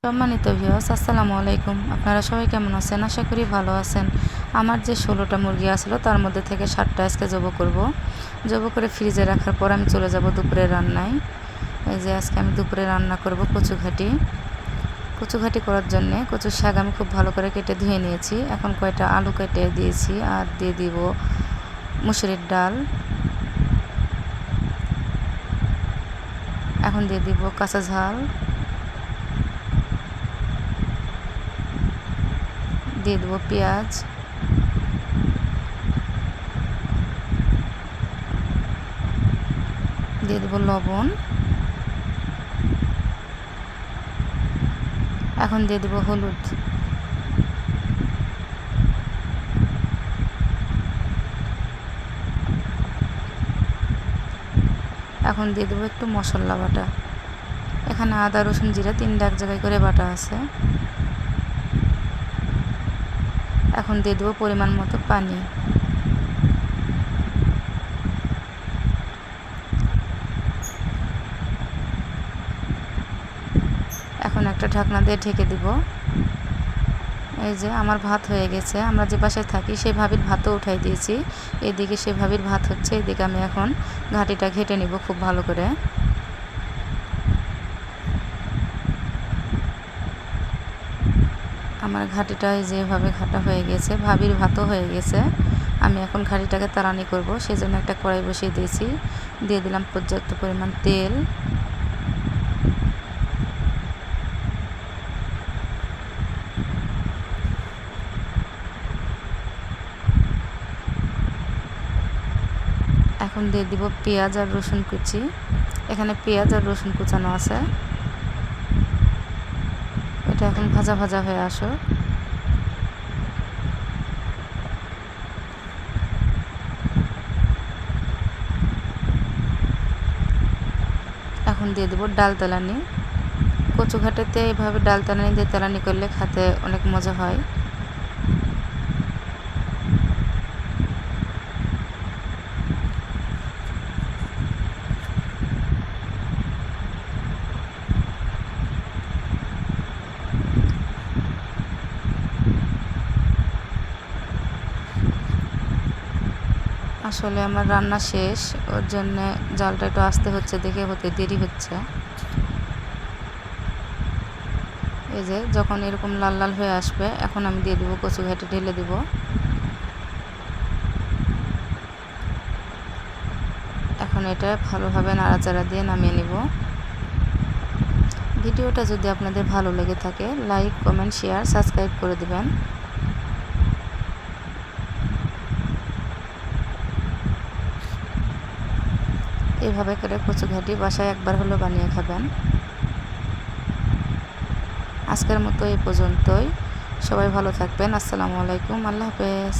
সম্মানিত ভিউয়ার্স, আসসালামু আলাইকুম। আপনারা সবাই কেমন আছেন? আশা করি ভালো আছেন। আমার যে 16টা মুরগি আসলো তার মধ্যে থেকে 7টা আজকে জবাই করব। জবাই করে ফ্রিজে রাখার পর আমি চলে যাব দুপুরের রান্নায়। এই যে আজকে আমি দুপুরে রান্না করব কচুঘাটি। কচুঘাটি করার জন্য কচুর শাক আমি খুব ভালো করে কেটে ধুয়ে নিয়েছি। এখন কয়টা আলু কেটে দিয়েছি আর দিয়ে দিব মুসুরির ডাল। এখন দিয়ে দিব কাঁচা ঝাল, দিয়ে দেবো পেঁয়াজ, দিয়ে দেবো লবণ, এখন দিয়ে দেবো হলুদ, এখন দিয়ে দেবো একটু মশলা বাটা। এখানে আদা রসুন জিরা 3টা এক জায়গায় করে বাটা আছে। এখন দিয়ে দেবো পরিমাণ মতো পানি। এখন একটা ঢাকনা দিয়ে ঢেকে দিব। এই যে আমার ভাত হয়ে গেছে। আমরা যে বাসায় থাকি সেই ভাবির ভাতও উঠাই দিয়েছি। এদিকে সেই ভাবির ভাত হচ্ছে, এদিকে আমি এখন ঘাটিটা ঘেটে নিব খুব ভালো করে। আমার ঘাটিটা যেভাবে ঘাটা হয়ে গেছে, ভাবির ভাতও হয়ে গেছে। আমি এখন ঘাটিটাকে তাড়ানি করব, সেই জন্য একটা কড়াই বসিয়ে দিয়েছি। দিয়ে দিলাম পর্যাপ্ত পরিমাণ তেল। এখন দিয়ে দিব পেঁয়াজ আর রসুন কুচি। এখানে পেঁয়াজ আর রসুন কুচানো আছে। এটা এখন ভাজা ভাজা হয়ে আসুক। এখন দিয়ে দেবো ডাল তেলানি। কচু ঘাটেতে এভাবে ডাল তেলানি দিয়ে তেলানি করলে খেতে অনেক মজা হয়। আসলে আমার রান্না শেষ, ওর জন্য জালটা একটু আস্তে হচ্ছে দেখে হতে দেরি হচ্ছে। এই যে যখন এরকম লাল লাল হয়ে আসবে, এখন আমি দিয়ে দেবো কচু ঘাটি, ঢেলে দেবো। এখন এটা ভালোভাবে নাড়াচাড়া দিয়ে নামিয়ে নেব। ভিডিওটা যদি আপনাদের ভালো লেগে থাকে, লাইক কমেন্ট শেয়ার সাবস্ক্রাইব করে দেবেন। এভাবে করে কচু ঘাটি বাসায় একবার হলো বানিয়ে খাবেন। আজকের মতো এই পর্যন্তই। সবাই ভালো থাকবেন। আসসালামু আলাইকুম, আল্লাহ হাফেজ।